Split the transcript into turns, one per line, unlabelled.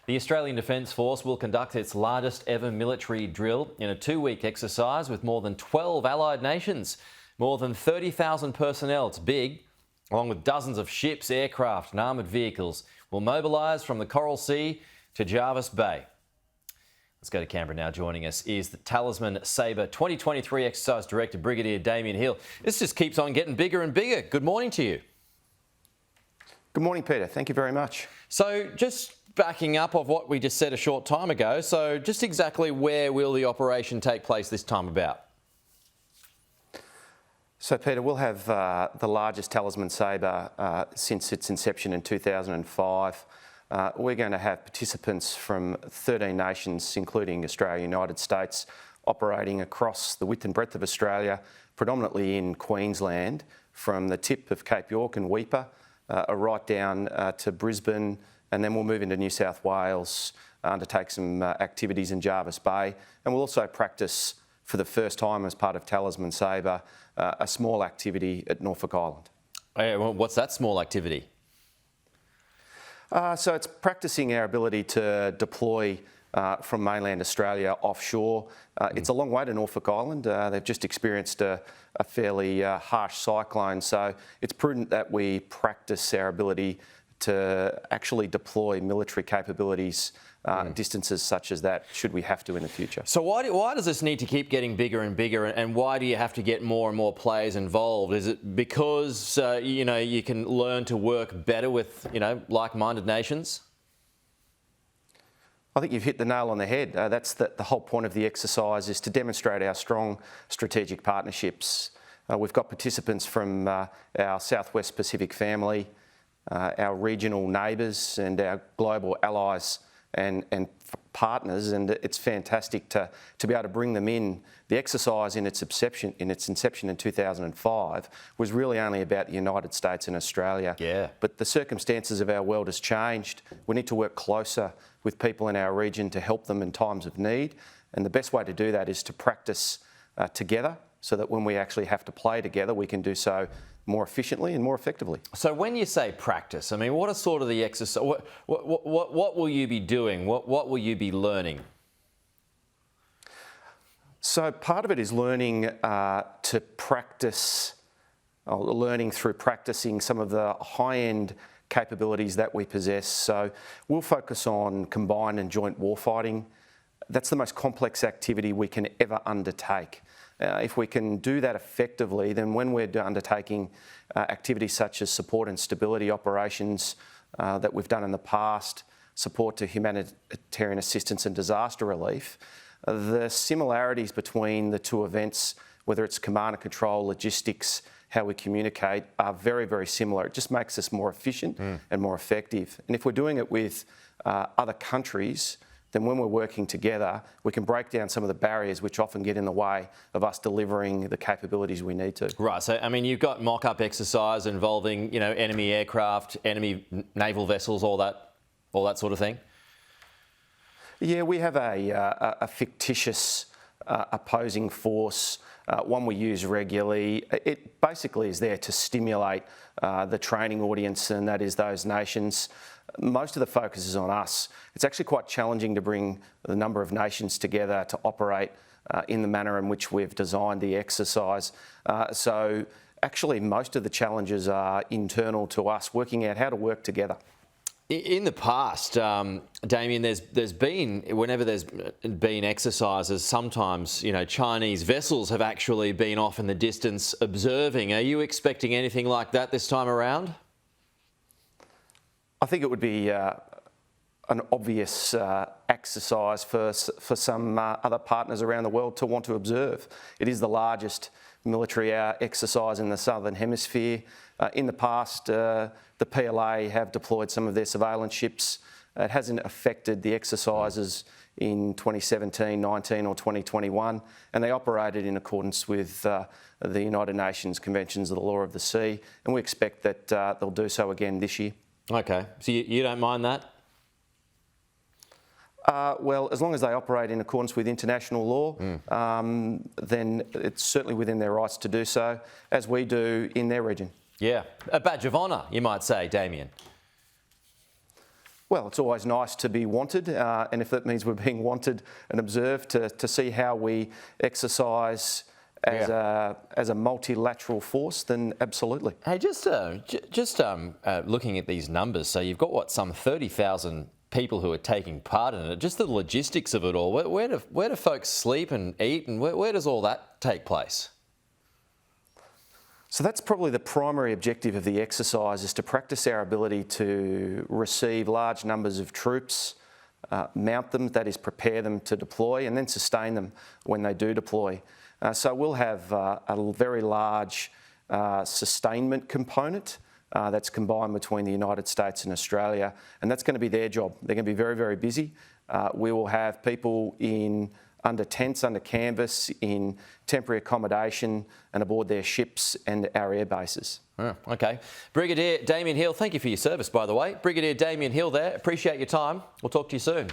The Australian Defence Force will conduct its largest ever military drill in a 2-week exercise with more than 12 allied nations. More than 30,000 personnel, it's big, along with dozens of ships, aircraft and armoured vehicles, will mobilise from the Coral Sea to Jervis Bay. Let's go to Canberra now. Joining us is the Talisman Sabre 2023 Exercise Director, Brigadier Damian Hill. This just keeps on getting bigger and bigger. Good morning to you.
Good morning, Peter. Thank you very much.
So just backing up of what we just said a short time ago, so just exactly where will the operation take place this time about?
So, Peter, we'll have the largest Talisman Sabre since its inception in 2005. We're going to have participants from 13 nations, including Australia, United States, operating across the width and breadth of Australia, predominantly in Queensland, from the tip of Cape York and Weipa right down to Brisbane, and then we'll move into New South Wales, undertake some activities in Jervis Bay, and we'll also practice for the first time as part of Talisman Sabre a small activity at Norfolk Island.
What's that small activity?
So it's practicing our ability to deploy from mainland Australia offshore. It's a long way to Norfolk Island. They've just experienced a fairly harsh cyclone, so it's prudent that we practice our ability to actually deploy military capabilities distances such as that, should we have to in the future.
So why does this need to keep getting bigger and bigger, and why do you have to get more and more players involved? Is it because you can learn to work better with like-minded nations?
I think you've hit the nail on the head. That's the whole point of the exercise, is to demonstrate our strong strategic partnerships. We've got participants from our Southwest Pacific family, our regional neighbours and our global allies and partners, and it's fantastic to be able to bring them in. The exercise in its inception in 2005 was really only about the United States and Australia.
Yeah.
But the circumstances of our world has changed. We need to work closer with people in our region to help them in times of need, and the best way to do that is to practice together, so that when we actually have to play together, we can do so more efficiently and more effectively.
So when you say practice, I mean, what are sort of the exercise? What will you be doing? What will you be learning?
So part of it is learning to practice, learning through practicing some of the high-end capabilities that we possess. So we'll focus on combined and joint warfighting. That's the most complex activity we can ever undertake. If we can do that effectively, then when we're undertaking activities such as support and stability operations that we've done in the past, support to humanitarian assistance and disaster relief, the similarities between the two events, whether it's command and control, logistics, how we communicate, are very, very similar. It just makes us more efficient and more effective. And if we're doing it with other countries, then when we're working together, we can break down some of the barriers which often get in the way of us delivering the capabilities we need to.
Right, so I mean, you've got mock-up exercise involving, enemy aircraft, enemy naval vessels, all that sort of thing?
Yeah, we have a fictitious opposing force, one we use regularly. It basically is there to stimulate the training audience, and that is those nations. Most of the focus is on us. It's actually quite challenging to bring the number of nations together to operate in the manner in which we've designed the exercise. So actually most of the challenges are internal to us, working out how to work together.
In the past, Damian, there's been, whenever there's been exercises, sometimes, Chinese vessels have actually been off in the distance observing. Are you expecting anything like that this time around?
I think it would be an obvious exercise for some other partners around the world to want to observe. It is the largest military exercise in the Southern Hemisphere. In the past, the PLA have deployed some of their surveillance ships. It hasn't affected the exercises in 2017, 19 or 2021, and they operated in accordance with the United Nations Conventions of the Law of the Sea, and we expect that they'll do so again this year.
Okay, so you don't mind that?
Well, as long as they operate in accordance with international law, then it's certainly within their rights to do so, as we do in their region.
Yeah, a badge of honour, you might say, Damian.
Well, it's always nice to be wanted, and if that means we're being wanted and observed to see how we exercise as a multilateral force, then absolutely.
Hey, just looking at these numbers, so you've got some 30,000 people who are taking part in it. Just the logistics of it all. Where do folks sleep and eat, and where does all that take place?
So that's probably the primary objective of the exercise, is to practice our ability to receive large numbers of troops, mount them, that is prepare them to deploy, and then sustain them when they do deploy. So we'll have a very large sustainment component that's combined between the United States and Australia, and that's going to be their job. They're going to be very, very busy. We will have people under tents, under canvas, in temporary accommodation and aboard their ships and our air bases.
Oh, okay. Brigadier Damian Hill, thank you for your service, by the way. Brigadier Damian Hill there, appreciate your time. We'll talk to you soon.